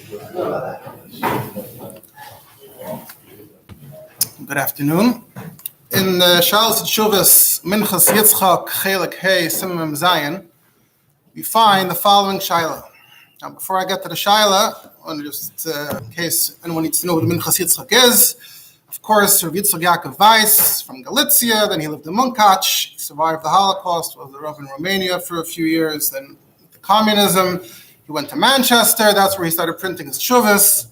Good afternoon. In Shalos Tshuvas Minchas Yitzchak Chelik Hey Simim Zayin, we find the following shaila. Now, before I get to the shaila, I want to just, in case anyone needs to know who the Minchas Yitzchak is, of course, Rabbi Yaakov Weiss from Galicia. Then he lived in Munkach. He survived the Holocaust. Was the Rav in Romania for a few years. Then the communism. He went to Manchester. That's where he started printing his tshuvas.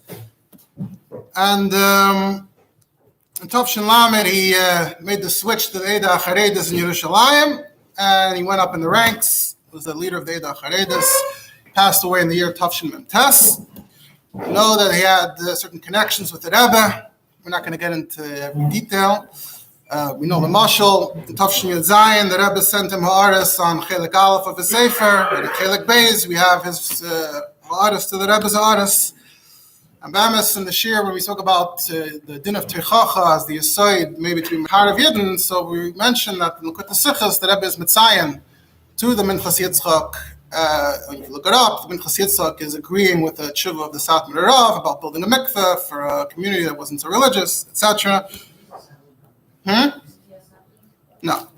And in Tavshin Lamed, he made the switch to the Eida Hacharedis in Yerushalayim, and he went up in the ranks. Was the leader of the Eida Hacharedis. He passed away in the year Tavshin Memtes. We know that he had certain connections with the Rebbe. We're not going to get into every detail. We know the mashal in Tavshin Yud Zayin. The Rebbe sent him ha'aris on Chelik Aleph of his Sefer. And in Chelik Beis, we have his ha'aris to the Rebbe's ha'aris. And Bamis in the Shiur, when we talk about the din of Teichacha as the Yisoid, maybe between Mechar of Yidden, so we mentioned that in L'kut HaSichos, the Rebbe is Mitzayin to the Minchas Yitzchak. When you look it up, the Minchas Yitzchak is agreeing with the tshuva of the Satmar Rav about building a mikveh for a community that wasn't so religious, etc. No.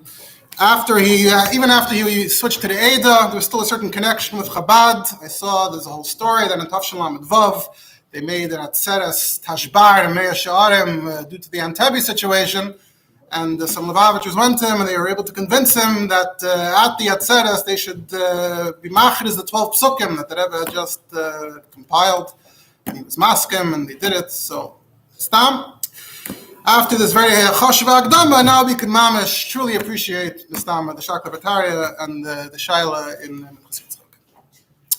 Even after he switched to the Eida, there was still a certain connection with Chabad. I saw there's a whole story that in Tavshin Lamed Vav, they made an Atzeres Tashbar and Meah Sha'arim due to the Antebi situation. And some Lubavitchers went to him and they were able to convince him that at the Atzeres they should be Machris the 12 Psukim that the Rebbe had just compiled. And he was maskim and they did it. So, Stam. After this very Choshev Agdama, now we can mamish truly appreciate the Stam, the Shraga Bataria and the Shaila in Minchas Yitzchak.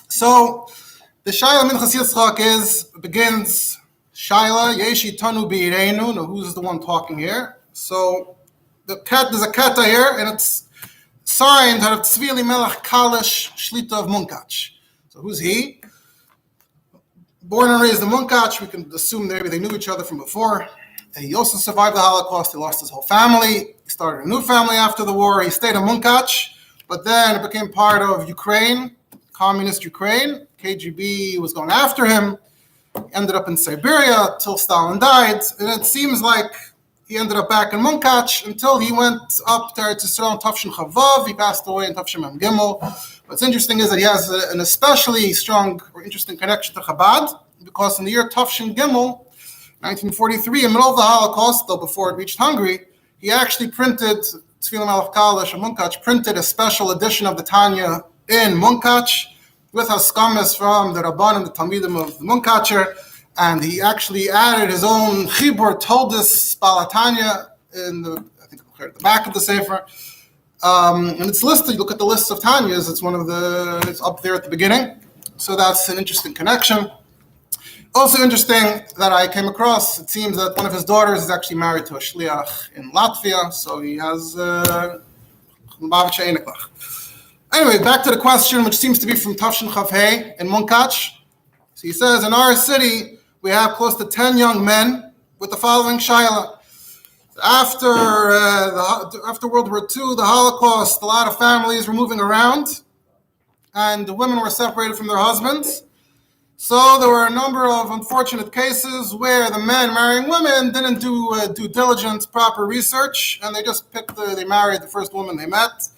So, the Shaila Minchas Yitzchak begins Shaila Yeshi Tanu B'Ireinu. Now, who's the one talking here? So there's a kata here, and it's signed Harav Tzvi Melech Kalish Shlita of Munkach. So who's he? Born and raised in Munkach. We can assume maybe they knew each other from before. He also survived the Holocaust. He lost his whole family. He started a new family after the war. He stayed in Munkach, but then it became part of Ukraine, communist Ukraine. KGB was going after him. He ended up in Siberia till Stalin died, and it seems like he ended up back in Munkach until he went up there to Yisrael in Tavshin Chavav. He passed away in Tavshin Mem Gimel. What's interesting is that he has an especially strong or interesting connection to Chabad, because in the year Tavshin Gimel, 1943, in the middle of the Holocaust, though before it reached Hungary, he actually printed, Tzvi Melech Kalish of Munkach, printed a special edition of the Tanya in Munkach with haskamas from the Rabban and the Talmidim of the Munkacher. And he actually added his own chibur, Toldus Spalatanya, at the back of the Sefer. And it's listed, you look at the list of Tanyas, it's up there at the beginning. So that's an interesting connection. Also interesting that I came across, it seems that one of his daughters is actually married to a shliach in Latvia, so he has Anyway, back to the question, which seems to be from Tavshin Chav Hey in Munkach. So he says, in our city, we have close to 10 young men with the following shaila. After World War II, the Holocaust, a lot of families were moving around, and the women were separated from their husbands. So there were a number of unfortunate cases where the men marrying women didn't do due diligence, proper research, and they just they married the first woman they met.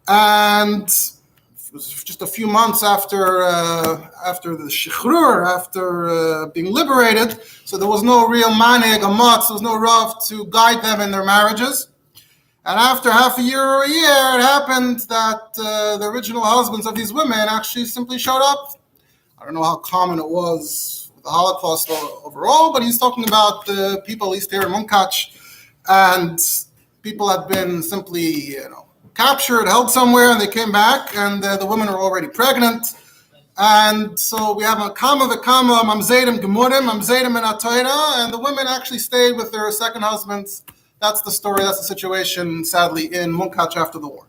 And it was just a few months after the Shiur, after being liberated, so there was no real manig, a matz, there was no rav to guide them in their marriages. And after half a year or a year, it happened that the original husbands of these women actually simply showed up. I don't know how common it was with the Holocaust overall, but he's talking about people, at least here in Munkach, and people had been simply, captured, held somewhere, and they came back, and the women were already pregnant. And so we have a kama v'kama mamzerim gemurim, mamzerim and atoira, and the women actually stayed with their second husbands. That's the story, that's the situation, sadly, in Munkach after the war.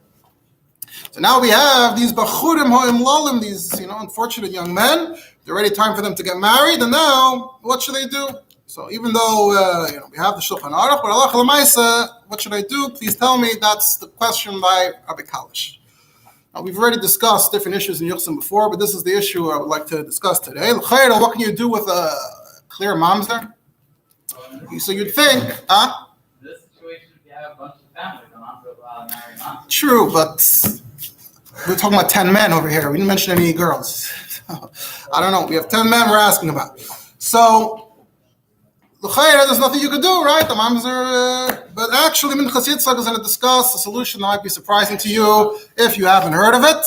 So now we have these bachurim ha'imlalim, these unfortunate young men. They're already time for them to get married, and now what should they do? So even though we have the Shulchan Aruch, but halacha l'maisa, what should I do? Please tell me. That's the question by Rabbi Kalish. Now, we've already discussed different issues in Yuchsim before, but this is the issue I would like to discuss today. L'chayra, what can you do with a clear mamzer? So you'd think, This situation, if you have a bunch of families, the mamzer will marry mamzer. True, but we're talking about 10 men over here. We didn't mention any girls. I don't know. We have 10 men we're asking about. So, l'chayra, there's nothing you could do, right? The mamzer, but actually, Minchas Yitzchak is going to discuss a solution that might be surprising to you if you haven't heard of it.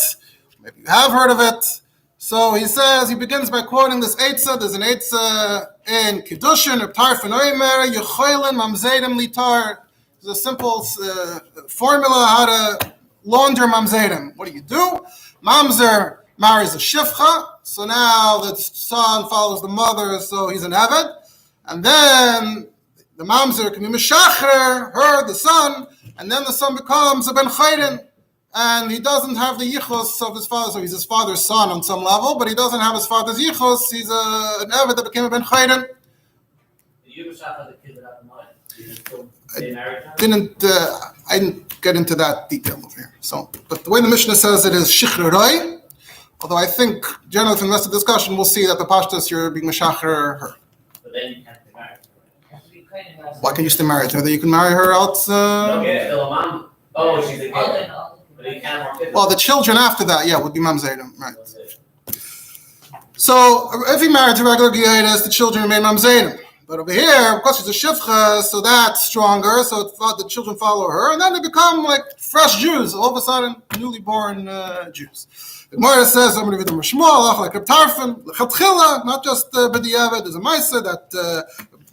Maybe you have heard of it. So he says, he begins by quoting this Eitzah. There's an Eitzah in Kiddushin, or Tarfin Oimer, Yechoylin Mamzerim Litar. There's a simple formula how to launder mamzerim. What do? Mamzer marries a shifcha, so now the son follows the mother, so he's an eved. And then the mamzer can be mishacher, her, the son, and then the son becomes a ben chayrin. And he doesn't have the yichus of his father, so he's his father's son on some level, but he doesn't have his father's yichus. He's an eved that became a ben chayrin. Did you mishacher the kid without the mother? I didn't get into that detail over here. So, but the way the Mishnah says it is shichreroi, although I think generally from the rest of the discussion we'll see that the pashtus you're being mishacher her. But then you can't be married. Why can you stay married to her? That you can marry her out. Okay, still a mom. Oh, she's a kid. But you can't have more kids. Well, the children after that, yeah, would be mamzerim, right? So if he married to regular giyadis, the children remain mamzerim. But over here, because she's a shivcha, so that's stronger, so the children follow her, and then they become like fresh Jews, all of a sudden, newly born Jews. The Gemara says, I'm going to read the Mishmol, like Reb Tarfon, l'chatchila, not just b'diavad, there's a Maisa that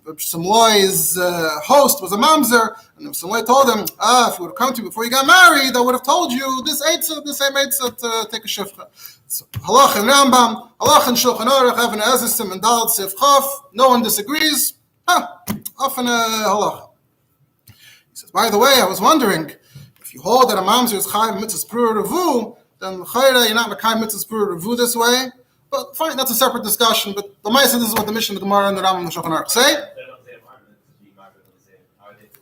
Samloi's host was a mamzer, and Samloi told him, if you would have come to me before you got married, I would have told you this same eitzah to take a shivcha. So, halach and Rambam, halach and Shulchan Aruch, Even Ezra, and Daled Sif Chaf. No one disagrees. Often halach. He says, by the way, I was wondering, if you hold that a mamzer is chayv mitzvahs pruah revu, then l'chayra you're not mekayim mitzvahs pruah revu this way. But fine, that's a separate discussion. But the Maisa, this is what the Mishnah, the Gemara, and the Rambam and the Shulchan Aruch say.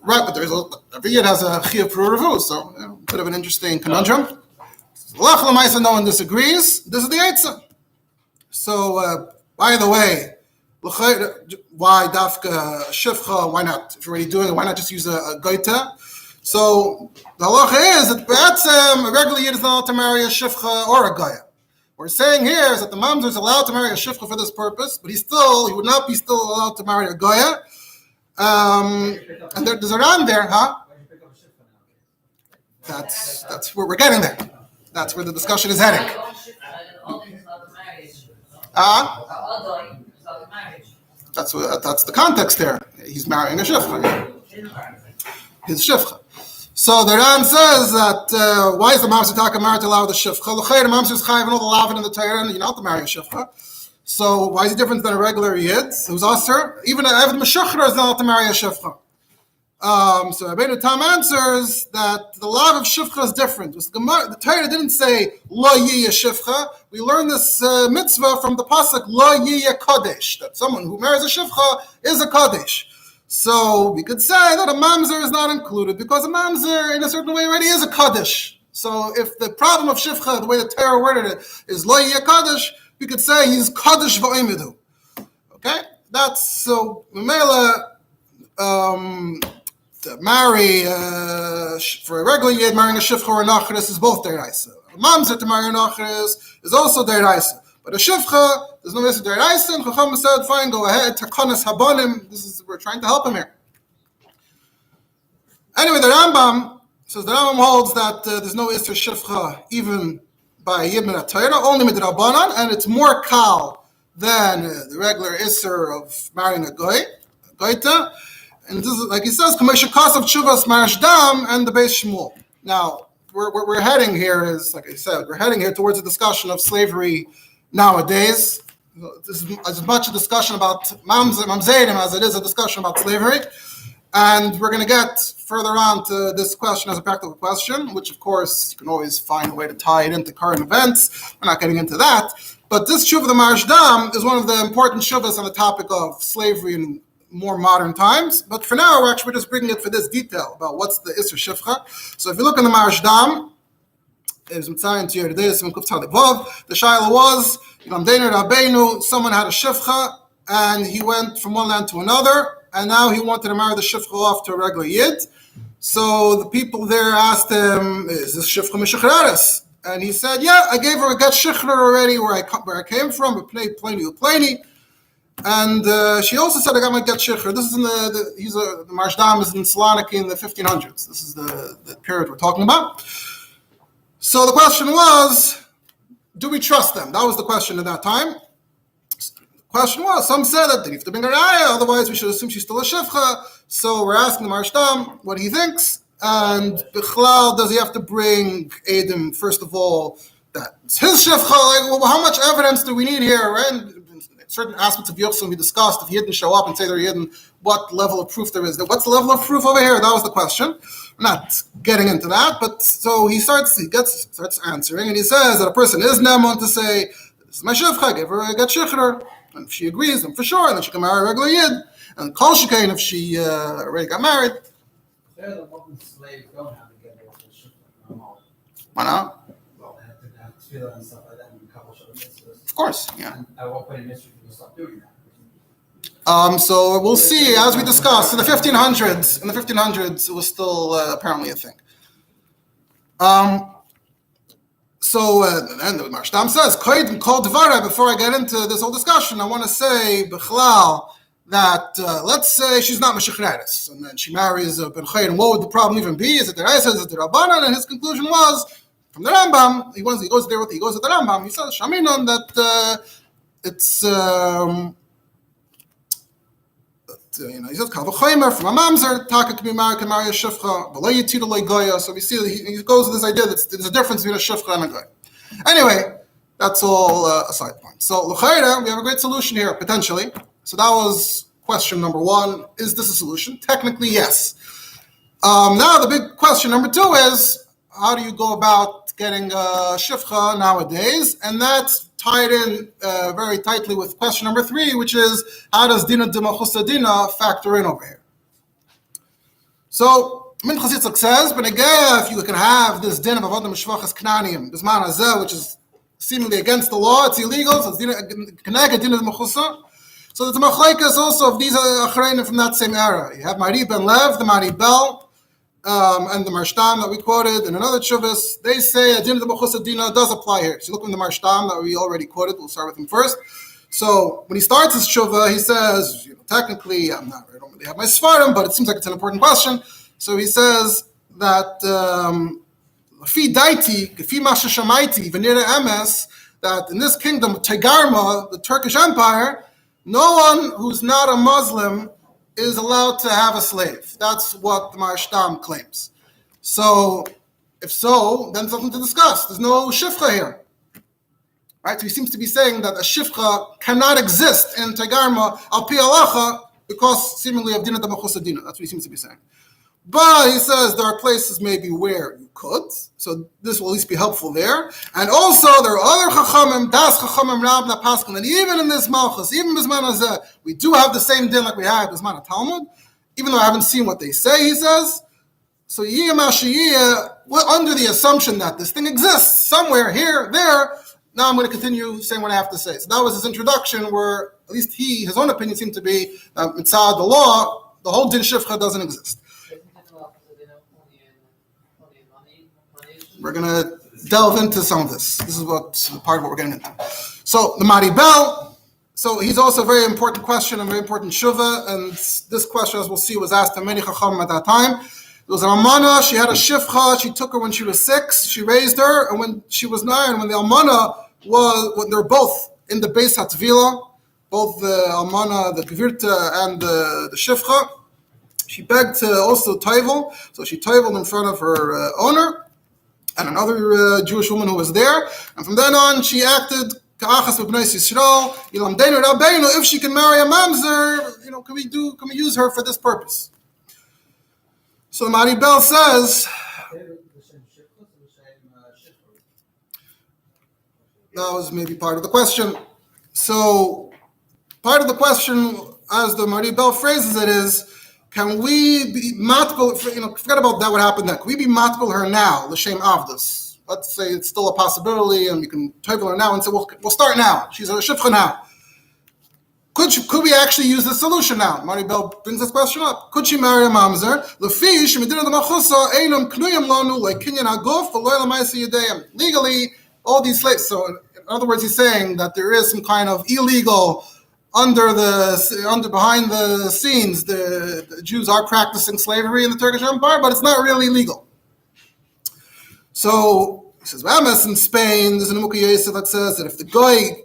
Right, but every yid has a chiyuv pruah revu, so bit of an interesting conundrum. Lach l'maisa, no one disagrees. This is the Eitzah. So, by the way, why dafka shivcha? Why not? If you're already doing it, why not just use a goita? So the halacha is that a regular yid is not allowed to marry a shivcha or a goya. What we're saying here is that the mamzer is allowed to marry a shivcha for this purpose, but he would not be still allowed to marry a goya. And there's a ran there, huh? That's where we're getting there. That's where the discussion is heading. That's the context there. He's marrying a shifcha. His shifcha. So the Ran says that why is the mamzer taka married to allow the shifcha? The mamzer is chayiv and all the lavin in the Torah, and you're not to marry a shifcha. So why is he different than a regular yid who's aser? Even an eved meshachar is not allowed to marry a shifcha. So Rabbi Tam answers that the law of shivcha is different. The Torah didn't say lo yiyah shivcha. We learn this mitzvah from the pasuk lo yiyah kadesh, that someone who marries a shivcha is a kadesh. So we could say that a mamzer is not included because a mamzer in a certain way already is a kadesh. So if the problem of shivcha, the way the Torah worded it, is lo yiyah kadesh, we could say he's kadesh v'oimidu. Okay, that's so Mamela. To marry for a regular yid, marrying a shivcha or a nachris is both deraisa. A mamzer to marry a nachris is also deraisa. But a shivcha, there's no mitzvah deraisa, and Chacham said, fine, go ahead, takonis habanim. We're trying to help him here. Anyway, the Rambam holds that there's no isser shivcha even by yid min Torah, only midrabanan, and it's more kal than the regular isser of marrying a goita. And this is, like he says, Kamesha Kasav Chuvas Marashdam and the Beis Shmuel. Now, we're heading here is, like I said, we're heading here towards a discussion of slavery nowadays. This is as much a discussion about mamzerim as it is a discussion about slavery. And we're going to get further on to this question as a practical question, which, of course, you can always find a way to tie it into current events. We're not getting into that. But this Shuv of the Marashdam is one of the important Shuvas on the topic of slavery in more modern times, but for now we're just bringing it for this detail about what's the Isser Shivcha. So if you look in the Marashdam, is Mitzayin to Yerdis and Kuftzad Vav. The Shaila was, someone had a shifcha, and he went from one land to another, and now he wanted to marry the shifcha off to a regular yid. So the people there asked him, is this shifcha mishachreres? And he said, yeah, I gave her a get shichrer already where I came from, but pleni. And she also said, I got my get shichrer. This is in the Marshdam is in Saloniki in the 1500s. This is the period we're talking about. So the question was, do we trust them? That was the question at that time. The question was, some said that they have to bring a raya, otherwise we should assume she's still a shifcha. So we're asking the Marshdam what he thinks. And Bichlal, does he have to bring Edom, first of all, that it's his shifcha? Like, well, how much evidence do we need here? Right? Certain aspects of Yochsel we discussed. If he didn't show up and say they're Yidden, what level of proof there is? What's the level of proof over here? That was the question. We're not getting into that, but so he starts answering, and he says that a person is Nemon to say, this is my shifcha, give her a get shichrer. And if she agrees, then for sure, and then she can marry a regular Yid. And Kol Shekain, if she already got married. They're the modern slaves don't have to get their shifcha. Why not? Well, they have to have tefillah and stuff like that, and a couple of mitzvahs. Of course, yeah. And at what point in history do you stop doing that? So we'll see, as we discussed, in the 1500s, it was still apparently a thing. And the Marshdam says, before I get into this whole discussion, I want to say, Bichlal, that let's say she's not Meshachreres, and then she marries a Ben Chayr, and what would the problem even be? Is it the Reisa, is it the Rabbanan? And his conclusion was, from the Rambam, he goes to the Rambam, he says, Shaminon, that it's... he says Kalvachomer from a mamzer, Taka can marry a shifcha, V'lo yitiru lo goya. So we see that he goes with this idea that there's a difference between a shifcha and a goy. Anyway, that's all a side point. So l'chayra, we have a great solution here potentially. So that was question number one. Is this a solution? Technically, yes. Now the big question number two is, how do you go about getting a shifcha nowadays? And that's tied in very tightly with question number three, which is, how does dina d'machusa dina factor in over here? So, Min Chasitzak says, but again, if you can have this din of avodah mishvachas knaniyim, this man hazeh, which is seemingly against the law, it's illegal, so it's dina d'machusa. So the machlekes also of these achreinim from that same era. You have Mari ben Lev, the Mari Bel, and the Marshdam that we quoted, and another chuvas, they say Adin the Mechusa Dina does apply here. So look in the Marshdam that we already quoted. We'll start with him first. So when he starts his tshuva, he says, technically, I don't really have my svarim, but it seems like it's an important question. So he says that Fi Daiti, Fi Masha Shamaiti, Venira Emes, that in this kingdom of Tegarma, the Turkish Empire, no one who's not a Muslim is allowed to have a slave. That's what the Marshdam claims. So, if so, then something to discuss. There's no shifcha here. Right? So he seems to be saying that a shifcha cannot exist in Tegarma al pi halacha because seemingly of dina d'machusa dina. That's what he seems to be saying. But he says there are places maybe where you could, so this will at least be helpful there. And also there are other chachamim, das chachamim rabna paskin, and even in this malchus, even bisman hazeh, we do have the same din like we had bisman Talmud, even though I haven't seen what they say. He says, so yiyah mashiyah, we're under the assumption that this thing exists somewhere here, there. Now I'm going to continue saying what I have to say. So that was his introduction, where at least his own opinion seemed to be that mitzad the law, the whole din shifcha doesn't exist. We're going to delve into some of this. This is part of what we're getting into. So the Mari Bel, so he's also a very important question, a very important shuvah, and this question, as we'll see, was asked to many chachamim at that time. There was an almana, she had a shifcha, she took her when she was 6, she raised her, and when she was 9, when the almana when they're both in the Beis HaTvila, both the almana, the gvirta, and the shifcha, she begged to also toivel, so she toiveled in front of her owner, and another Jewish woman who was there, and from then on she acted ka'achas b'bnei Yisrael, yilamdeinu rabbeinu, if she can marry a mamzer, can we use her for this purpose? So the Mari Bel says, that was maybe part of the question. So part of the question, as the Mari Bel phrases it, is, can we be matbel, forget about that, what happened then. Can we be matbel her now, l'shem avdus? let's say it's still a possibility, and you can table her now and say, we'll start now. She's a shifcha now. Could we actually use this solution now? Maribel brings this question up. Could she marry a mamzer? Legally, all these slaves. So, in other words, he's saying that there is some kind of illegal behind the scenes. The Jews are practicing slavery in the Turkish Empire, but it's not really legal. So he says, in Spain, there's an Mukayesa that says that if the guy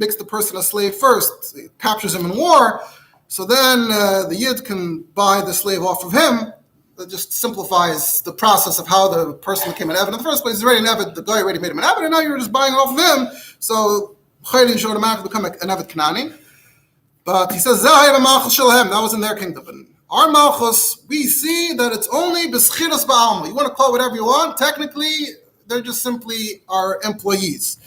makes the person a slave first, he captures him in war, so then the Yid can buy the slave off of him. That just simplifies the process of how the person became an Eved in the first place. He's already an Eved, the guy already made him an Eved, and now you're just buying off of him, so Chayli should automatically become an Eved Kanani. But he says, that was in their kingdom. But in our Malchus, we see that it's only B'schiras Ba'alma. You want to call it whatever you want, technically, they're just simply our employees.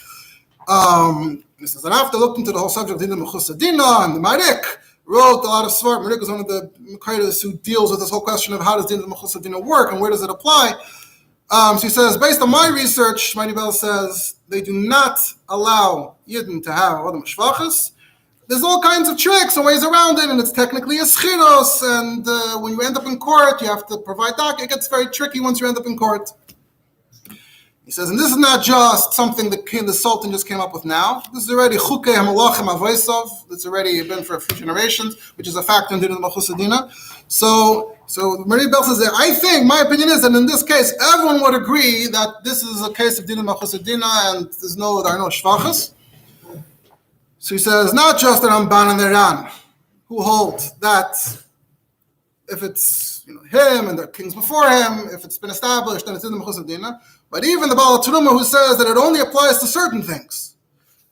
He says, and after looking into the whole subject of Dinah Mechusadina, and the Marik wrote a lot of svart. Marik is one of the Mekaydas who deals with this whole question of how does Dinah Mechusadina work and where does it apply. So he says, based on my research, Shmini Bell says, they do not allow Yidden to have Adam Shvachas. There's all kinds of tricks and ways around it, and it's technically a schiros, and when you end up in court, you have to provide doc. It gets very tricky once you end up in court. He says, and this is not just something the Sultan just came up with now. This is already chukei hamalachim avoisov. It's already been for a few generations, which is a factor in Dinah Mechusadina. So Marie Bell says that I think, my opinion is that in this case, everyone would agree that this is a case of Dinah Mechusadina, and there are no shvachas. So he says, not just the Ramban and the Ran, who hold that if it's him and the kings before him, if it's been established, then it's in the Mechusadina. But even the Baal Teruma, who says that it only applies to certain things,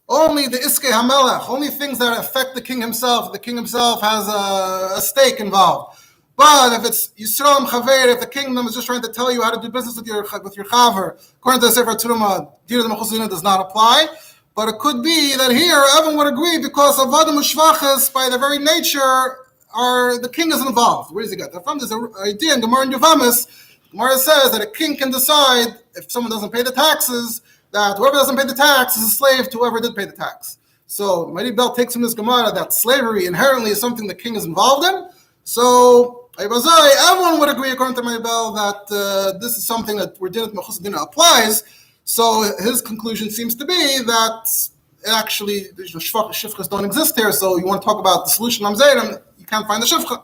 only the Iskei HaMelech, only things that affect the king himself. The king himself has a stake involved. But if it's Yisrael Chaver, if the kingdom is just trying to tell you how to do business with your chaver, according to the Sefer Teruma, Dir the Mechusadina does not apply. But it could be that here everyone would agree because Avadim Ushvachas, by their very nature, the king is involved. Where does he get that from? There's an idea in Gemara and Yavamis. Gemara says that a king can decide if someone doesn't pay the taxes, that whoever doesn't pay the tax is a slave to whoever did pay the tax. So Mari Bell takes from this Gemara that slavery inherently is something the king is involved in. So everyone would agree, according to Mari Bell, that this is something that we're dealing with Mechusadina applies. So his conclusion seems to be that actually shifchas don't exist here. So you want to talk about the solution mamzer, and you can't find the shifcha.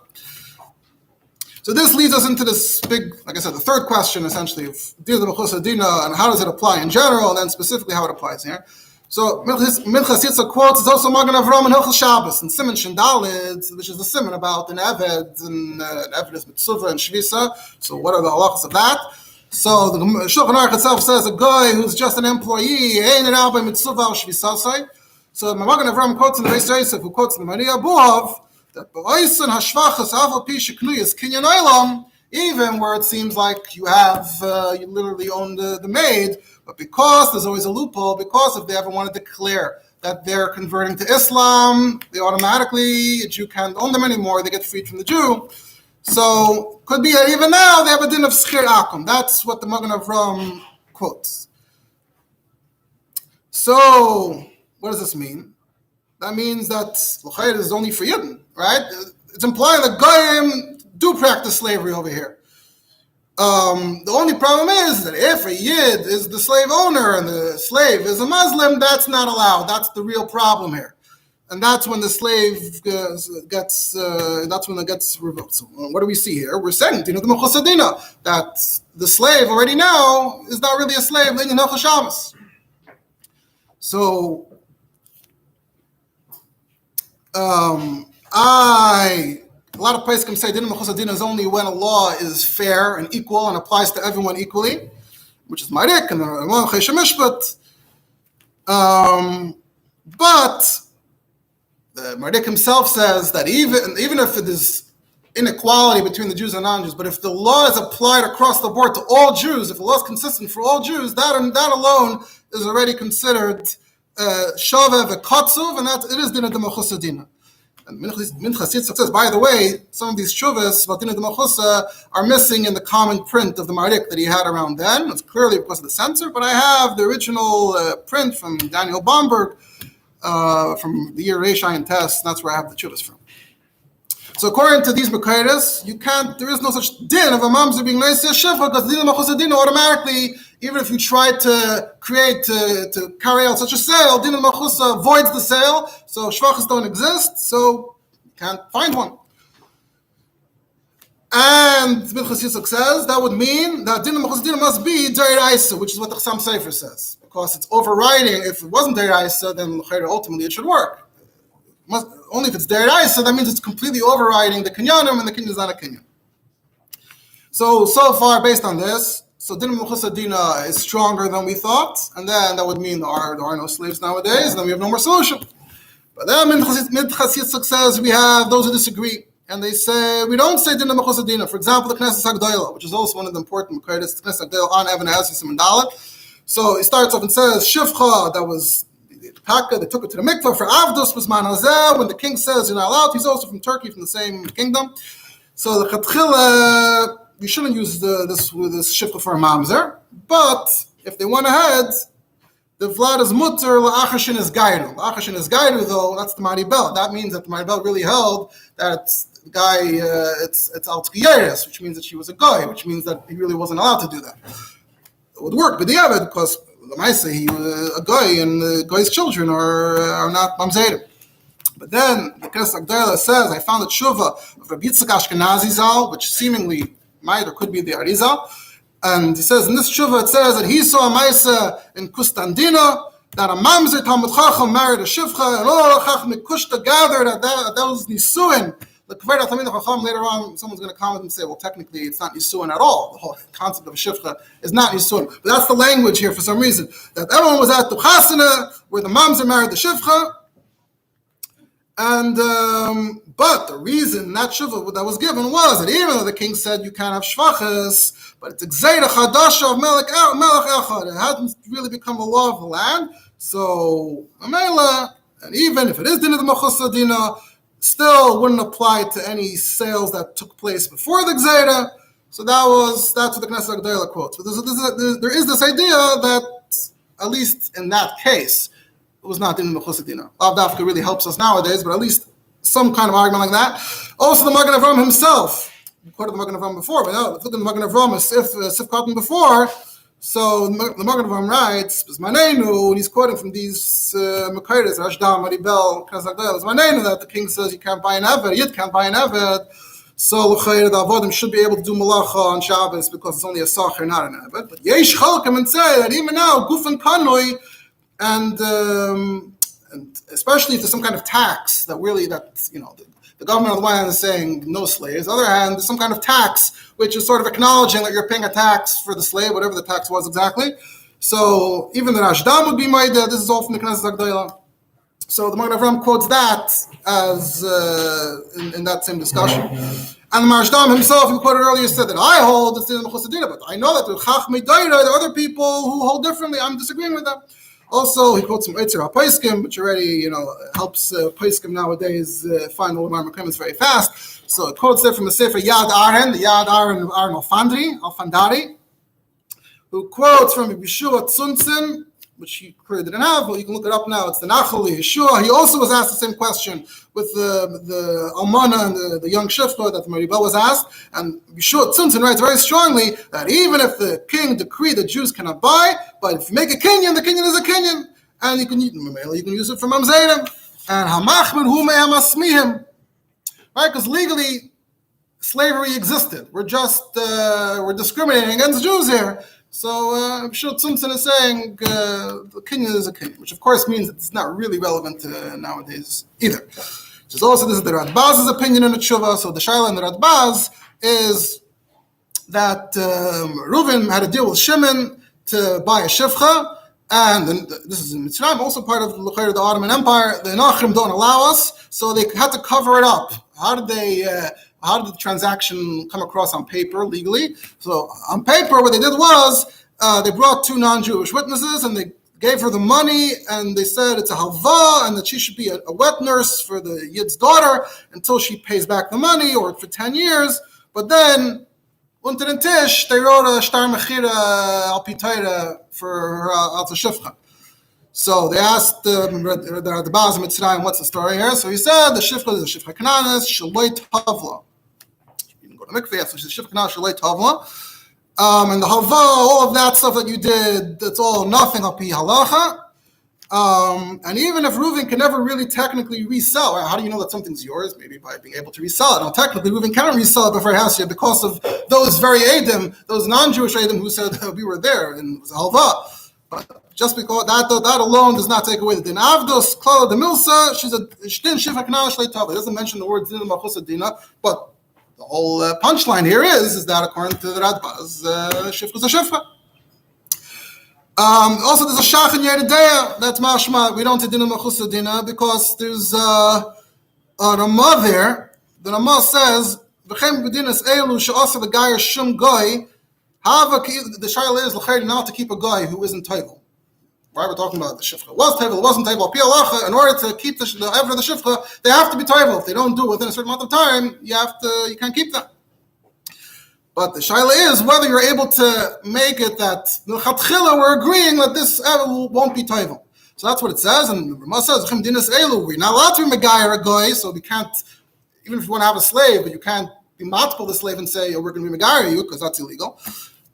So this leads us into this big, like I said, the third question essentially of Dir the Mechusadina and how does it apply in general, and then specifically how it applies here. So Minchas Yitzchak quotes is also Magen Avram and Hilchos Shabbos and Siman Shindalid, which is the Siman about an Eved, and an Eved is Mitzvah and Shvisa. So what are the halachas of that? So the Shulchan Aruch itself says a guy who's just an employee, ein rabbi mitzvah shvisasai. So Magen Avram quotes in the Beis Yosef, who quotes in the Maria Buhav, that b'oisen hashvachas aval pi sheknuyas kinyan olam, even where it seems like you have you literally own the maid, but because there's always a loophole, because if they ever want to declare that they're converting to Islam, they automatically, a Jew can't own them anymore, they get freed from the Jew. So could be that even now they have a din of schir akum. That's what the Magen Avram quotes. So what does this mean? That means that l'chayr is only for Yidden, right? It's implying that Goyim do practice slavery over here. The only problem is that if a Yid is the slave owner and the slave is a Muslim, that's not allowed. That's the real problem here. And that's when the slave gets revoked. So what do we see here? We're saying that the slave already now is not really a slave. So a lot of poskim say Dinah Mechusadina is only when a law is fair and equal and applies to everyone equally, which is Marik and the Ramon Cheshemishpat. But the Mardik himself says that even if it is inequality between the Jews and non-Jews, but if the law is applied across the board to all Jews, if the law is consistent for all Jews, that alone is already considered shaveh v'katzuv, and that it is Dinah Mechusadina. And Minchas Yitzchak says, by the way, some of these shuvas, Vatina de Machusa, are missing in the common print of the Marik that he had around then. It's clearly because of the censor, but I have the original print from Daniel Bomberg from the year Reish Ayin Test. That's where I have the shuvas from. So according to these Makairis, there is no such din of a mamzer being Neisei Shifcha, because the din of Machusa Din automatically, even if you try to carry out such a sale, din of Machusa voids the sale, so shvachas don't exist, so you can't find one. And Minchas Yitzchak says that would mean that din of Machusa Din must be Deiraisa, which is what the Chassam Sefer says, because it's overriding. If it wasn't Deiraisa, then ultimately it should work. Only if it's Deiraisa, that means it's completely overriding the Kinyanim, and the Kinyan is not a Kinyan. So far, based on this, so Din Mechusa Dina is stronger than we thought, and then that would mean there are no slaves nowadays, and then we have no more solution. But then Minchas Yitzchak says we have those who disagree, and they say we don't say Din Mechusa Dina. For example, the Knesset Hagdolah, which is also one of the important Makairis, the Knesset Hagdolah on Evan Ezisim and Dalet. So he starts off and says Shifcha, that was Taka, they took it to the mikvah for Avdus was Manazeh. When the king says you're not allowed, he's also from Turkey, from the same kingdom. So the Chatchila, we shouldn't use this shifcha for a mamzer. But if they went ahead, the Vlad is mutter la'achashin is gairu. La'achashin is gairu, though, that's the Maribel. That means that the Maribel really held that the guy, it's al-tkiyeres, which means that she was a guy, which means that he really wasn't allowed to do that. It would work, but the Avid, because Lamaisa, he was a guy, and the guy's children are not mamzerim. But then the Knesset Hagdolah says, I found a tshuva of Rabbi Yitzchak Ashkenazi Zal, which seemingly might or could be the Arizal. And he says, in this tshuva, it says that he saw a Maisa in Kustandina, that a mamzer Talmud Chacham married a shivcha, and all Chacham Kushta gathered that was Nisuin. The Kavod Tamid Chacham, later on, someone's going to comment and say, well, technically, it's not Nisuin at all. The whole concept of a shivcha is not Nisuin. But that's the language here for some reason. That everyone was at the Chasana, where the mamzer married the shivcha. And, but the reason that shivcha that was given was that even though the king said you can't have shvachas, but it's a gzeira chadasha of melech echad. It hadn't really become a law of the land. So, Amela, and even if it is dinah the Mechusa Dina, still wouldn't apply to any sales that took place before the Gzeira. So that's what the Knesset Hagdolah quotes. But there is this idea that, at least in that case, it was not in the Mechusa Dina. Lav Dafka really helps us nowadays, but at least some kind of argument like that. Also, the Magen Avraham himself, we quoted the Magen Avraham before, but now look at the Magen Avraham, Sif Cotton before. So the Magen Avraham writes, "Manenu," and he's quoting from these Makairis, Rashdam, Maribel, Knesset Hagdolah. "Manenu," that the king says you can't buy an Eved, Yid can't buy an Eved. So L'chayr, the Avodim should be able to do Malacha on Shabbos because it's only a Sacher, not an Eved. But Yesh Chalkim and say that even now, Guf and Kanoi, and especially if there's some kind of tax that really, the government on the one hand is saying no slaves. On the other hand, there's some kind of tax which is sort of acknowledging that you're paying a tax for the slave, whatever the tax was exactly. So even the Rashdam would be made. This is all from the Knesset Hagdolah. So the Magen Avraham quotes that as in that same discussion. And the Rashdam himself, who quoted earlier, said that I hold it's in the Mechusa Dina, but I know that the Chachmei Daira, there are other people who hold differently. I'm disagreeing with them. Also, he quotes from Eitzer HaPoiskim, which already, helps Poiskim nowadays find all of our requirements very fast. So it quotes there from the Sefer Yad Aren, the Yad Aren Alfandari, who quotes from Yeshua Tzuntzin, which he clearly didn't have, but you can look it up now. It's the Nachali Yeshua. He also was asked the same question with the Almana and the young Shifcha that the Maribel was asked. And Yeshua Tzuntzin writes very strongly that even if the king decreed that Jews cannot buy, but if you make a kinyan, the kinyan is a kinyan. And you can use it for mamzerim. And hamachmir hu me'amasmihim. Right? Because legally, slavery existed. We're just, we're discriminating against Jews here. So I'm sure Tzumtzin is saying the kinyan is a kinyan, which of course means that it's not really relevant nowadays either. This is the Radbaz's opinion in the Tshuva. So the Shaila in the Radbaz is that Reuven had a deal with Shimon to buy a shivcha, and this is in Mitzrayim, also part of the Ottoman Empire. The Nachrim don't allow us, so they had to cover it up. How did the transaction come across on paper legally? So on paper, what they did was they brought two non-Jewish witnesses, and they gave her the money, and they said it's a halva, and that she should be a wet nurse for the Yid's daughter until she pays back the money, or for 10 years. But then, unter den Tisch, they wrote a shtar mechira al pitayra for her al shifcha. So they asked the Baz Mitzrayim, what's the story here? So he said the shifcha is a shifcha kananis shaloi tavla. You can go to mikveh, so she's a shifcha kananis shaloi tavla. And the halva, all of that stuff that you did, that's all nothing al pi halacha. And even if Reuven can never really technically resell, how do you know that something's yours? Maybe by being able to resell it. No, technically Reuven cannot resell it before it has to because of those very Edom, those non-Jewish Edom who said we were there and it was a halva. But just because that alone does not take away the din. Avdos klala de milsa, she's a shtin shifra k'nal shlei tava. It doesn't mention the word din malchus dina, but the whole punchline here is that according to the Radbaz, shifra is a shifra. Also, there's a shach in Yeridea that's mashma. We don't say din malchus dina because there's a Ramah there. The Ramah says v'chem b'dinas elu she'asa the guy shum goy. The shaila is l'chayr not to keep a guy who isn't tayvel. Right, we're talking about the shifcha. It was tayvel, it wasn't tayvel. In order to keep the ever the shifcha, they have to be tayvel. If they don't do it within a certain amount of time, you can't keep them. But the shaila is whether you're able to make it that the chatchila we're agreeing that this won't be tayvel. So that's what it says, and the Ramah says we're not allowed to be megayer a guy, so we can't. Even if you want to have a slave, but you can't be multiple the slave and say, we're going to be megayer you because that's illegal.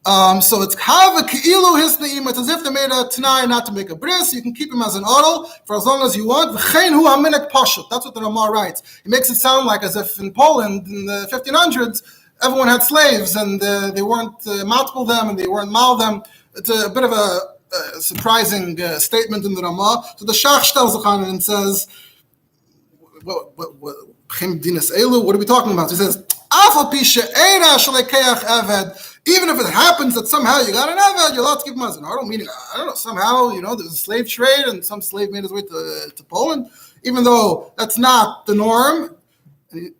So it's kava keilu hisnaim. It's as if they made a tanai not to make a bris. You can keep him as an odel for as long as you want. V'chein hu haminek pashut. That's what the Ramah writes. He makes it sound like as if in Poland in the 1500s everyone had slaves and they weren't multiple them and they weren't mal them. It's a bit of a surprising statement in the Ramah. So the Shach tells the Khan and says, "What are we talking about?" So he says, "Afal pisha eira shalekeach eved." Even if it happens that somehow you got an eved, you're allowed to keep him as an odel. Meaning, I don't know, somehow, there's a slave trade and some slave made his way to Poland, even though that's not the norm. But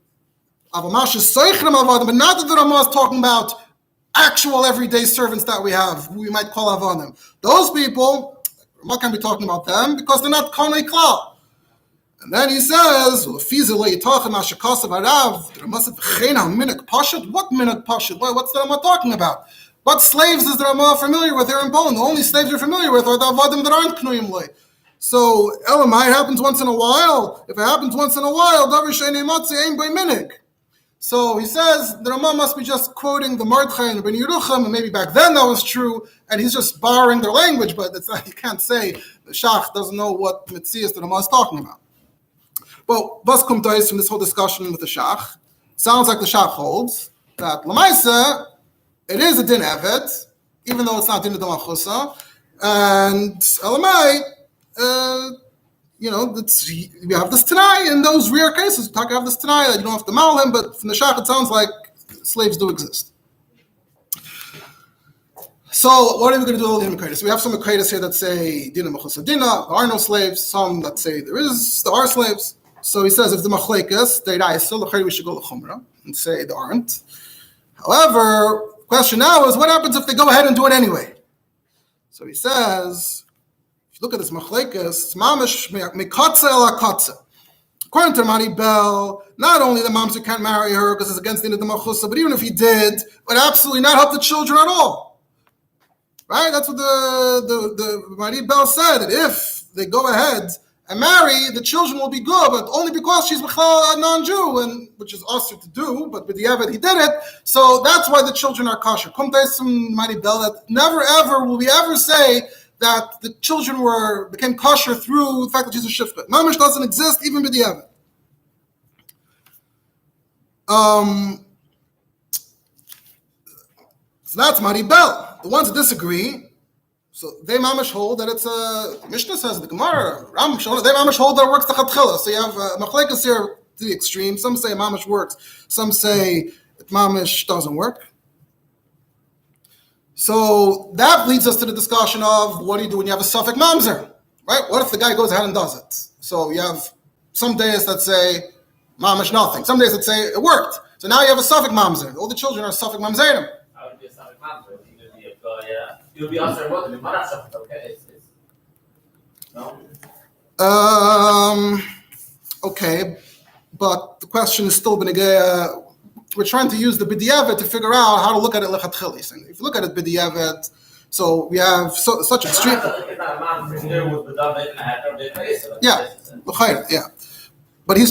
not that the Ramah is talking about actual everyday servants that we have, who we might call avonim. Those people, Ramah can't be talking about them because they're not konei klal. And then he says, what minik pashut? What's the Ramah talking about? What slaves is the Ramah familiar with here in Poland? The only slaves you're familiar with are the avodim that aren't knuyim loy. So, Elamai happens once in a while. If it happens once in a while, davar she'enei matzi ein by minik. So he says the Ramah must be just quoting the Mordechai and Ben Yerucham, and maybe back then that was true, and he's just borrowing their language, but it's not, you can't say the Shach doesn't know what Metzias the Ramah is talking about. Well, Bas kommt da from this whole discussion with the Shach. Sounds like the Shach holds that Lamaisa, it is a din evet, even though it's not din d'malchusa, and Elamai, we have this Tanai in those rare cases. We have this Tanai that you don't have to mal him, but from the Shach it sounds like slaves do exist. So what are we going to do with all the Makaitis? We have some Makaitis here that say Dina Mechusa Dina, there are no slaves. Some that say there are slaves. So he says if the Machlekes, they we should go to Chumrah and say there aren't. However, the question now is what happens if they go ahead and do it anyway? So he says, if you look at this Machlekes, it's mamish mikatza el akatza. According to Mani Bell, not only the mamzer can't marry her because it's against the Machusa, but even if he did, it would absolutely not help the children at all. Right? That's what the Mani Bell said, that if they go ahead and marry, the children will be good, but only because she's a non-Jew, and which is also to do, but with the Eved he did it, so that's why the children are kosher. Some Mani Bell that never ever will we ever say that the children became kosher through the fact that she's a shifka. Mamish doesn't exist even with the Eved. So that's Mani Bell. The ones that disagree, so they mamish hold that it's a Mishnah says the Gemara. They mamish hold that it works the chatchila. So you have machlekes here to the extreme. Some say mamish works. Some say that mamish doesn't work. So that leads us to the discussion of what do you do when you have a suffix mamzer, right? What if the guy goes ahead and does it? So you have some days that say mamish nothing. Some days that say it worked. So now you have a suffix mamzer. All the children are suffix mamzerim. How would be a suffix mamzer? You'll be also what? Okay. Okay, but the question is still we're trying to use the b'diavad to figure out how to look at it lechatchila. If you look at it b'diavad, so we have such extreme. Yeah. But I'm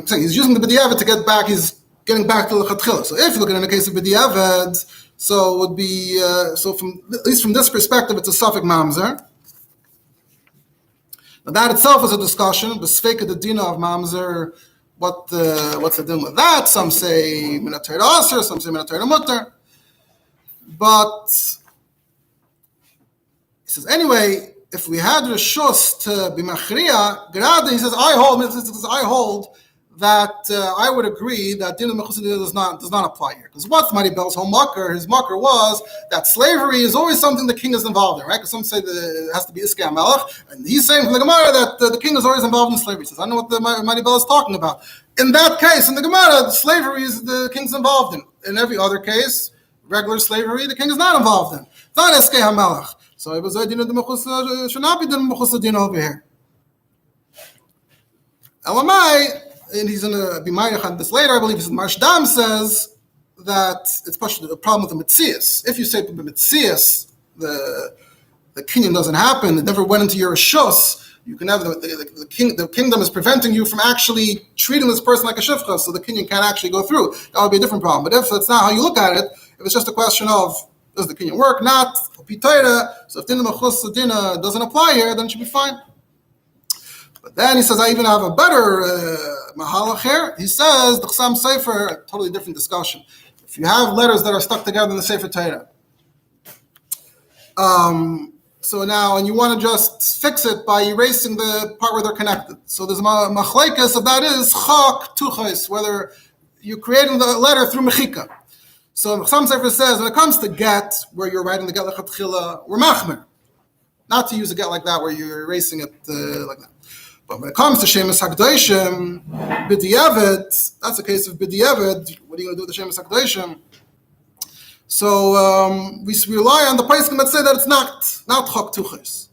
saying he's using the b'diavad to get back. He's getting back to lechatchila. So if you look at it in the case of b'diavad, so it would be from at least from this perspective, it's a suffix mamzer. Now that itself is a discussion. B'sfeika the dina of mamzer. What's the din with that? Some say minatar aser, some say minatar mutter. But he says anyway, if we had reshus to be machriya, grade, he says I hold that I would agree that din of does not apply here. Because what's Maribel's whole mucker? His mucker was that slavery is always something the king is involved in, right? Because some say that it has to be Sgan melech, and he's saying from the Gemara that the king is always involved in slavery. He says I don't know what the Maribel is talking about. In that case, in the Gemara, slavery is the king's involved in. In every other case, regular slavery, the king is not involved in. It's not Eskei HaMelech. So it was should not be din mechus din over here. Elamai. And he's going to be ma'arich on this later, I believe. Marshdam says that it's a problem with the mitzias. If you say the mitzias, the kinyan doesn't happen, it never went into your reshus, you can have the kingdom is preventing you from actually treating this person like a shifcha, so the kinyan can't actually go through. That would be a different problem. But if that's not how you look at it, if it's just a question of does the kinyan work, not pitayra, so if din mechus dina doesn't apply here, then it should be fine. But then he says, I even have a better mahalach here. He says, the Chsam Sefer, totally different discussion. If you have letters that are stuck together in the Sefer Torah, so now, and you want to just fix it by erasing the part where they're connected. So there's a machlekes of that is chak tuchos, whether you're creating the letter through mechika. So the Chsam Sefer says, when it comes to get, where you're writing the get lechatchila, we're machmer. Not to use a get like that, where you're erasing it like that. But when it comes to Shemus HaKadoshim, B'diavad, that's a case of B'diavad. What are you going to do with the Shemus HaKadoshim? So we rely on the poskim that say that it's not Chok Tuchos.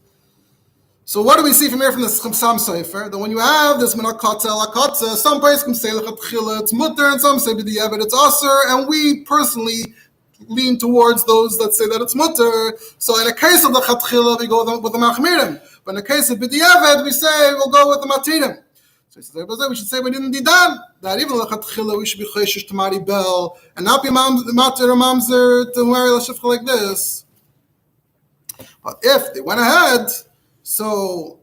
So what do we see from here from the Chsam Sefer? That when you have this Menakatza, Lakatza, some poskim say L'chatchila, it's Mutter, and some say B'diavad, it's Aser, and we personally lean towards those that say that it's Mutter. So in a case of the L'chatchila, we go with the Machmirim. But in the case of B'diavad, we say we'll go with the Matirim. So he says, we should say we didn't didan. That even l'chatchila we should be chayshish to Maribel and not be matir or mamzer to marry a shifcha like this. But if they went ahead, so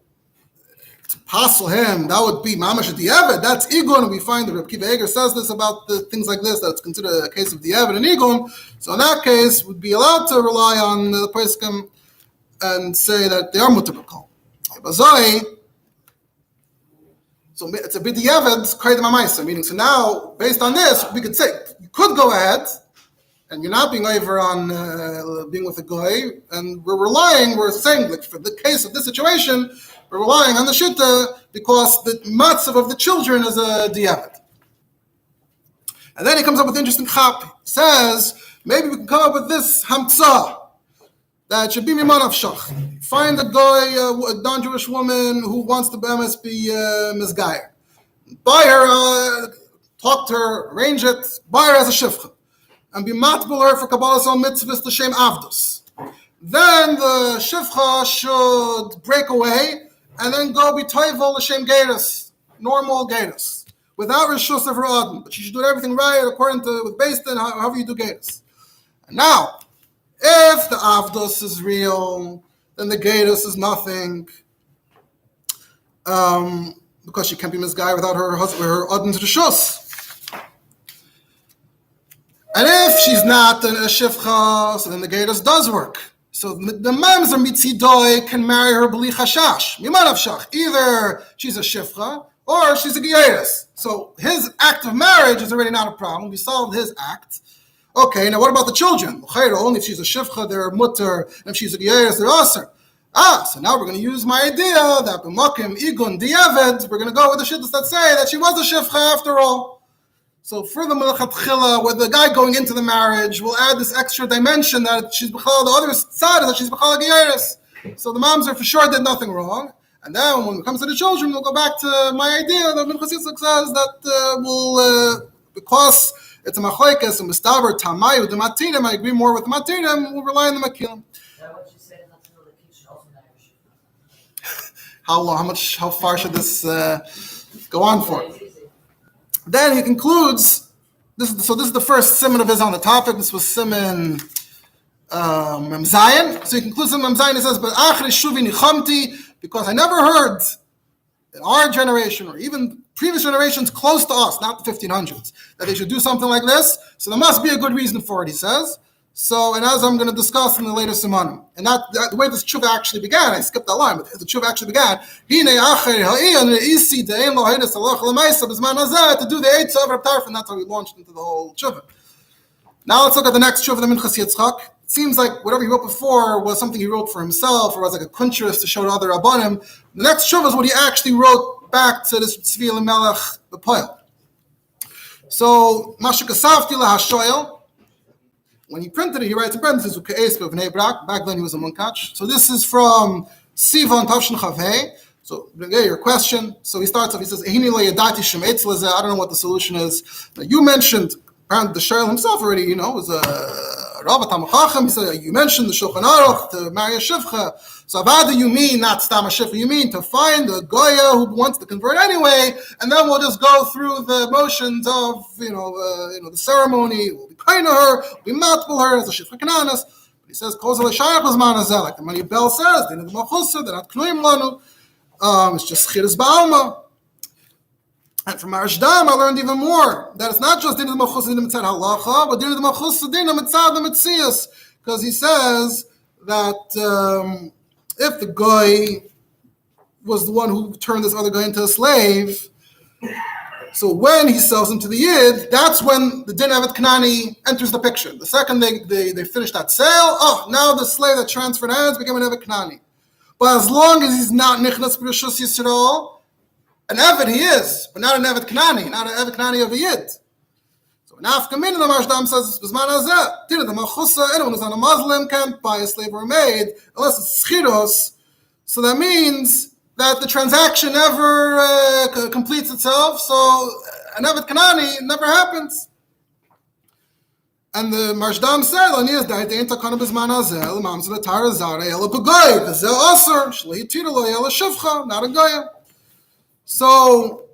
to passel him, that would be mamash diavad. That's igun. We find that Rabbi Kiva Eger says this about the things like this. That's considered a case of diavad and igun. So in that case, we'd be allowed to rely on the poskim and say that they are mutabakal. So it's a b'diavad kaidem ha'maisa, meaning so now based on this we could say you could go ahead and you're not being over on being with a goy, and we're saying like for the case of this situation we're relying on the shitta because the matzav of the children is a diavad. And then he comes up with interesting chap. He says maybe we can come up with this hamtzah. That should be miman of shach. Find a guy, a non-Jewish woman who wants to be misgayer. Buy her, talk to her, arrange it, buy her as a shifcha. And be matbul her for Kabbalah's own mitzvahs to shem avdus. Then the shifcha should break away and then go be toivel l'shem geiras, normal geiras, without reshus of her adon. But she should do everything right according to, with based on however you do geiras. And now, if the avdus is real, then the geiras is nothing, because she can't be misguided without her husband, her adon to the shus. And if she's not a shifcha, so then the geiras does work. So the mamzer mitzidoi can marry her b'li chashash, miman of shach. Either she's a shifcha or she's a geiras. So his act of marriage is already not a problem. We solved his act. Okay, now what about the children? Only if she's a shifcha, they're mutter, and if she's a geiras, they're aser. So now we're going to use my idea that b'makim igun diavad, we're going to go with the shittas that say that she was a shifcha after all. So for the melchatchila, with the guy going into the marriage, we'll add this extra dimension that she's b'chal, the other side is that she's b'chal geiras. So the mamzer for sure did nothing wrong. And then when it comes to the children, we'll go back to my idea that Minchas Yitzchak says that because it's a machlekes and mistaber tamayu the matirim, I agree more with the matirim, we'll rely on the makilim. What you said not to know the kids should also not have How far should this go on for? Then he concludes. This is the first siman of his on the topic. This was siman mamzer. So he concludes in mamzer. He says, "But achri shuvi nichamti," because I never heard in our generation or even previous generations close to us, not the 1500s, that they should do something like this. So there must be a good reason for it, he says. So, and as I'm going to discuss in the later simanim, and that the way this tshuva actually began, I skipped that line, but the tshuva actually began, to do the Eitz of Reb Tarfon, and that's how we launched into the whole tshuva. Now let's look at the next tshuva, the Minchas Yitzchak. It seems like whatever he wrote before was something he wrote for himself, or was like a kuntrus to show to other rabbanim. The next tshuva is what he actually wrote back to this Tzvi Elimelech the Poel. So, Masha Kasavti LaHashoyel, when he printed it, he writes in parentheses, back then he was a munkach. So this is from Sivan Tavshin Chavei. So, your question. So he starts off, he says, I don't know what the solution is. Now, you mentioned, apparently the Shraga himself already, was a Rabbi Tamachachim. He said, you mentioned the Shulchan Aruch to marry a Shivcha. So Avada, you mean not Stam Shivcha, you mean to find a Goya who wants to convert anyway, and then we'll just go through the motions of, the ceremony. We'll be kind to her, we'll be matbul her as a Shivcha Kananas. But he says, Kozal Shayach was Manazel, like the Mani Bell says, they're not Machusa, they're not Knuim Lanu. It's just Chiras Ba'alma. And from Arshdam, I learned even more that it's not just Dinah Machusa Dinah Mitzad Halacha, but Dinah Machusa Dinah Mitzad the Mitzias, because he says that if the guy was the one who turned this other guy into a slave, so when he sells him to the Yid, that's when the Din Evet Kanani enters the picture. The second they finish that sale, now the slave that transferred hands became an Evet Kanani. But as long as he's not Nichnas B'Rishus Yisrael, an Evet he is, but not an Evet Kanani, not an Evet Kanani of a Yid. So in Afkamin, the Marshdam says, Bisman Hazeh, Dinah the Machusa, anyone who's not a Muslim can't buy a slave or a maid, unless it's Schiros. So that means that the transaction never completes itself, so an Evet Kanani never happens. And the Marshdam said, not a Goya. So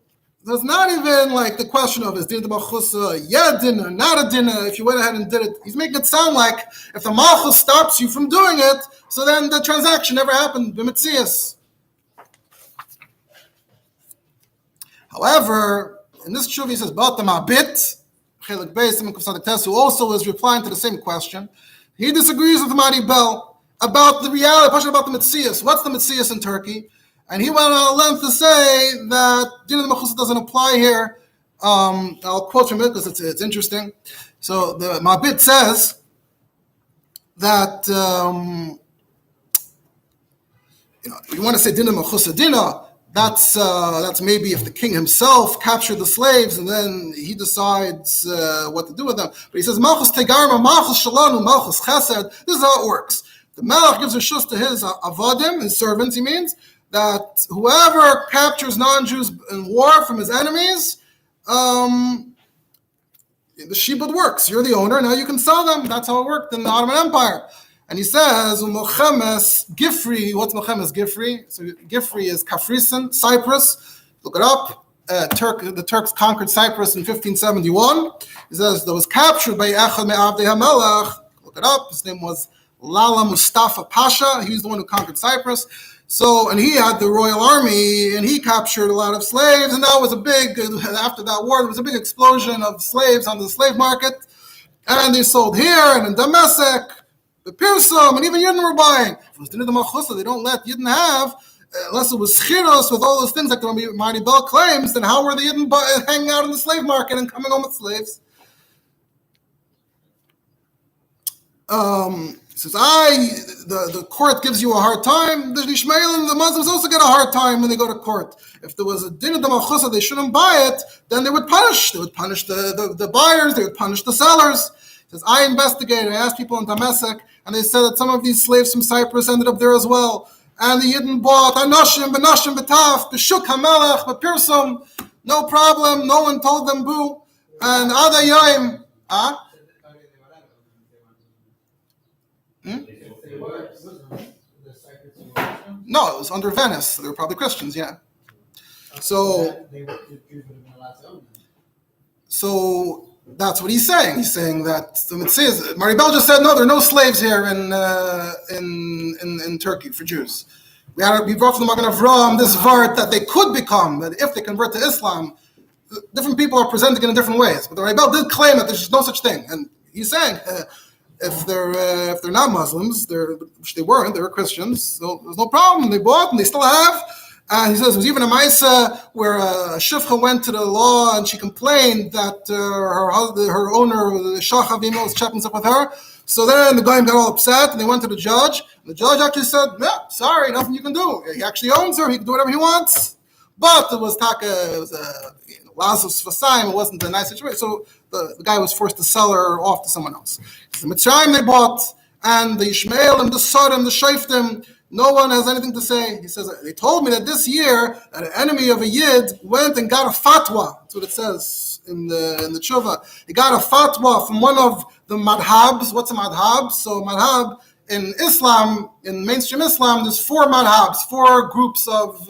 there's not even like the question of is dinner machusa, dinner, not a dinner. If you went ahead and did it, he's making it sound like if the malchus stops you from doing it, so then the transaction never happened. B'mitzias. However, in this tshuva he says, "But the mabit." Who also is replying to the same question. He disagrees with Mari Bell about the reality, about the Metzias. What's the Metzias in Turkey? And he went on length to say that Din of Mechusa doesn't apply here. I'll quote from it because it's interesting. So the Mabit says that you want to say Din of Mechusa Dina. That's maybe if the king himself captured the slaves and then he decides what to do with them. But he says, Malchus Tegarma, Malchus Shalanu, Malchus Chesed. This is how it works. The Melech gives a shus to his avadim, his servants, he means, that whoever captures non-Jews in war from his enemies, the shibud works. You're the owner, now you can sell them. That's how it worked in the Ottoman Empire. And he says, Mochemes Gifri, what's Mochemes Gifri? So Gifri is Kafrisen, Cyprus. Look it up. The Turks conquered Cyprus in 1571. He says, that was captured by Echad Me'avdei HaMelech. Look it up. His name was Lala Mustafa Pasha. He was the one who conquered Cyprus. So, and he had the royal army, and he captured a lot of slaves, and that was after that war, there was a big explosion of slaves on the slave market. And they sold here and in Damascus. The Pirsum, and even Yidden were buying. If it was Dinah the Machusa, they don't let Yidden have, unless it was Schiros with all those things like the Mari Bell claims, then how were the Yidden hanging out in the slave market and coming home with slaves? He says, the court gives you a hard time. The Ishmael and the Muslims also get a hard time when they go to court. If there was a Dinah the Machusa, they shouldn't buy it, then they would punish. They would punish the buyers, they would punish the sellers. He says, I investigated, I asked people in Damascus, and they said that some of these slaves from Cyprus ended up there as well. and the Yidden bought Anoshim, Benashim, Betaf, Beshuk HaMelech, Bepirsum, no problem, no one told them boo, and Ada Yoim, No, it was under Venice, so they were probably Christians, yeah. So that's what he's saying. He's saying that it says Maribel just said no, there are no slaves here in Turkey for Jews. We brought from the Magen Avraham this vart that they could become, that if they convert to Islam, different people are presenting in different ways. But the Maribel did claim that there's no such thing, and he's saying if they're not Muslims, which they weren't, they were Christians, so there's no problem. They bought and they still have. And he says there was even a Maisa where a Shifcha went to the law and she complained that her owner, the Shraga, was chatting up with her. So then the guy got all upset and they went to the judge. And the judge actually said, "Yeah, sorry, nothing you can do. He actually owns her. He can do whatever he wants." But it was a loss of Sfasayim. It wasn't a nice situation. So the guy was forced to sell her off to someone else. The Mitzrayim they bought, and the Ishmael and the Sodom, the Shaftim, no one has anything to say. He says, they told me that this year that an enemy of a Yid went and got a fatwa. That's what it says in the Tshuva. He got a fatwa from one of the madhabs. What's a madhab? So madhab in Islam, in mainstream Islam, there's 4 madhabs, 4 groups of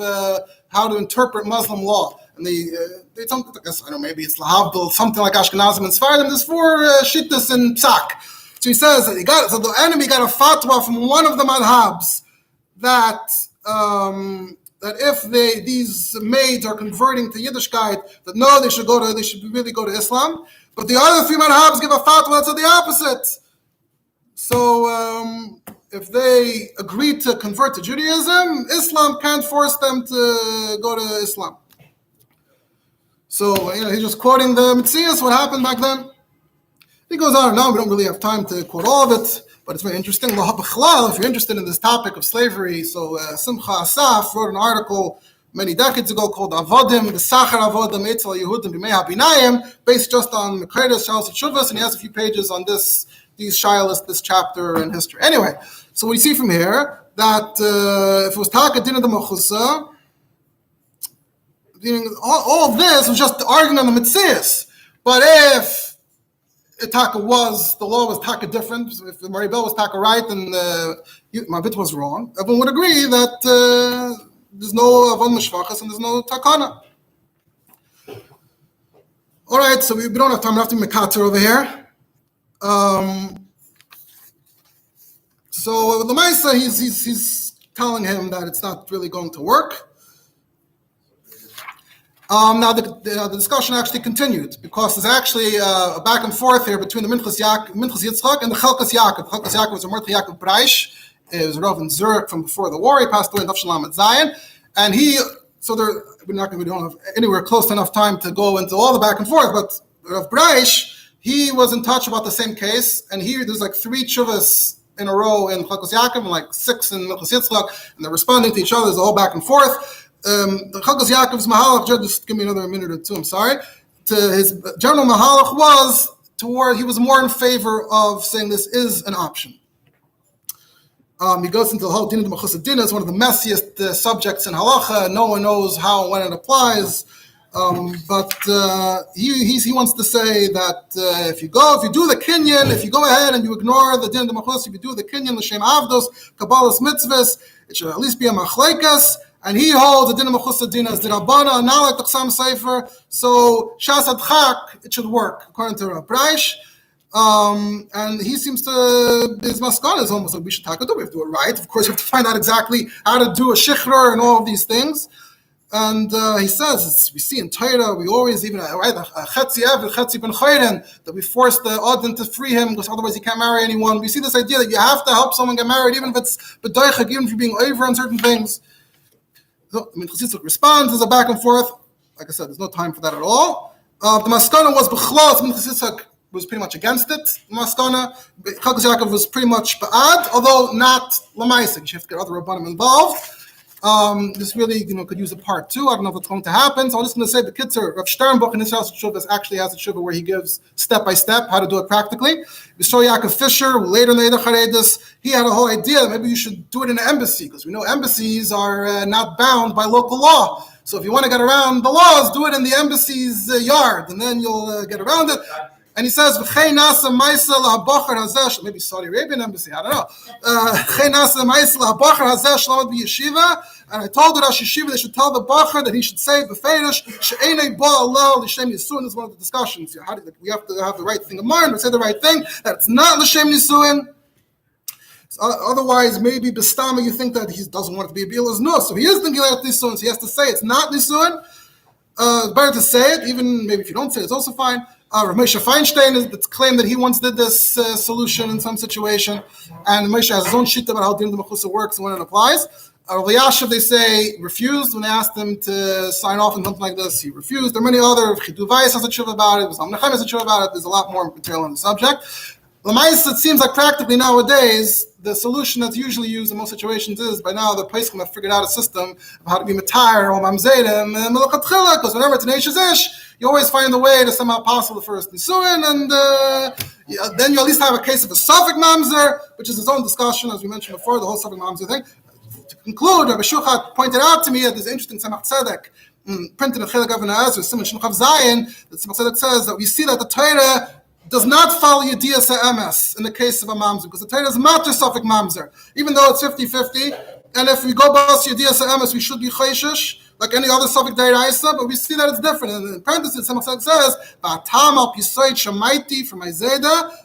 how to interpret Muslim law. And they don't, I guess, I don't know, maybe it's Lahavdil, something like Ashkenazim and Sfardim. There's 4 shittas in Psak. So he says that so the enemy got a fatwa from one of the madhabs that if these maids are converting to Yiddishkeit, that no, they should really go to Islam. But the other 3 madhabs give a fatwa that's the opposite. So if they agree to convert to Judaism, Islam can't force them to go to Islam. So he's just quoting the Metzias, what happened back then. He goes on and on. We don't really have time to quote all of it, but it's very interesting. If you're interested in this topic of slavery, so Simcha Asaf wrote an article many decades ago called Avodim, B'Sachar Avodim, Eitzel Yehudim B'mei HaBinayim, based just on Mekredas, Shalos Tshuvas, and he has a few pages on these Shilas, this chapter in history. Anyway, so we see from here that if it was Taka Din of the Mechusa, all of this was just arguing on the Metzias. But if Taka the law was Taka different, if the Maribel was Taka right and Mabit was wrong, everyone would agree that there's no Avon Mishvachas and there's no Takana. All right, so we don't have time. We have to make Mekater over here. So the Maisa, he's telling him that it's not really going to work. Now the discussion actually continued because there's actually a back and forth here between the Minchas Yitzchak and the Chelkas Yaakov. Chelkas Yaakov was a Mordechai Yaakov Breish. It was a Rav in Zurich from before the war. He passed away in Tafshalam at Zion, and we don't have anywhere close to enough time to go into all the back and forth. But Rav Breish, he was in touch about the same case, and there's like 3 tshuvas in a row in Chelkas Yaakov and like 6 in Minchas Yitzchak, and they're responding to each other. There's a whole back and forth. The Chelkas Yaakov's mahalach, just give me another minute or two, I'm sorry. His general mahalach was he was more in favor of saying this is an option. He goes into the whole din of the Mechusa Din. It's one of the messiest subjects in halacha. No one knows how and when it applies. But he wants to say that if you do the kinyan, if you go ahead and you ignore the din of the Mechusa, if you do the kinyan, l'shem avdos, kabbalas mitzvahs, it should at least be a machleikas. And he holds the din of Mechusa Din as the Rabbana, not like the Chasam Sefer. So Shas Adchak, it should work according to Rabbi. And he seems to his maskana is almost like we should do. We have to do it right. Of course, you have to find out exactly how to do a shichror and all of these things. And he says, we see in Torah, we always even chetzi eved, chetzi ben chayren, that we force the Odin to free him because otherwise he can't marry anyone. We see this idea that you have to help someone get married, even if it's b'doichak, even if you're being over on certain things. So, Yitzchak responds. There's a back and forth. Like I said, there's no time for that at all. The maskana was b'chlos. Yitzchak was pretty much against it. The maskana, Chelkas Yaakov was pretty much ba'ad, although not lamaisik. You have to get other rabbanim involved. This really, could use a part two. I don't know if it's going to happen. So I'm just going to say the Kitzer, Rav Sternbuch in his house of Shuvah actually has a Shuvah where he gives step by step how to do it practically. Yisrael Yaakov Fisher, later in the Eidah Charedis, he had a whole idea that maybe you should do it in an embassy, because we know embassies are not bound by local law. So if you want to get around the laws, do it in the embassy's yard, and then you'll get around it. And he says, maybe Saudi Arabian embassy, I don't know. And I told the Rosh Yeshiva they should tell the Bacher that he should say b'feirush she'enei bo Allah l'shem nisuin. Is one of the discussions. We have to have the right thing in mind. We say the right thing, that it's not l'shem nisuin. Otherwise, maybe b'stama you think that he doesn't want it to be a bilas no. So he is thinking like nisuin. So he has to say it's not nisuin. It's better to say it, even maybe if you don't say it, it's also fine. Rav Moshe Feinstein has claimed that he once did this solution in some situation, and Moshe has his own shita about how din the mechusa works and when it applies. Rav Yashiv, they say, refused when they asked him to sign off on something like this. He refused. There are many other. Chidu Weiss has a tshuva about it. Homnick has a tshuva about it. There's a lot more material on the subject. L'mais, it seems like practically nowadays, the solution that's usually used in most situations is, by now the Pesachim have figured out a system of how to be matar or mamzerim and melochatchila, because whenever it's an ish, you always find a way to somehow possible the first nisuin, and then you at least have a case of a suffix mamzer, which is its own discussion, as we mentioned before, the whole suffix mamzer thing. To conclude, Rabbi Shuchat pointed out to me that there's interesting Tzemach Tzedek printed in Chelik Avnei Ezra, Simon Shnuchav Zayin, that Tzemach Tzedek says that we see that the Torah does not follow Yediyas HaEmes in the case of a mamzer, because the Torah is matter suffix mamzer, even though it's 50-50, and if we go bas Yediyas HaEmes, we should be chayshish, like any other suffix Dairaisa, but we see that it's different. And in parentheses, Tzemach Tzedek says, Ba'atam al pisoid shamaiti from Isaiah,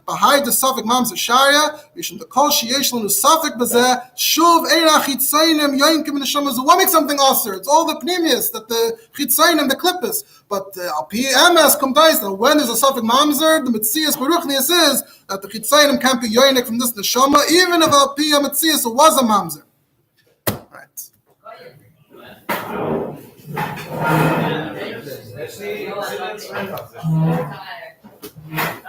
B'hai the suffix mamzer sharia, Yishim the kol sheyesh lanu suffix b'zeh, shuv eira chitzayim yoinkim in the what makes something usher? It's all the pneumius, that the chitzayim, the klippus. But al pi emes comes that when there's a suffix mamzer, the mitzias baruchnius is that the chitzayim can't be yoinik from this neshama, even if al pi mitzias it was a mamzer. Right. Yeah.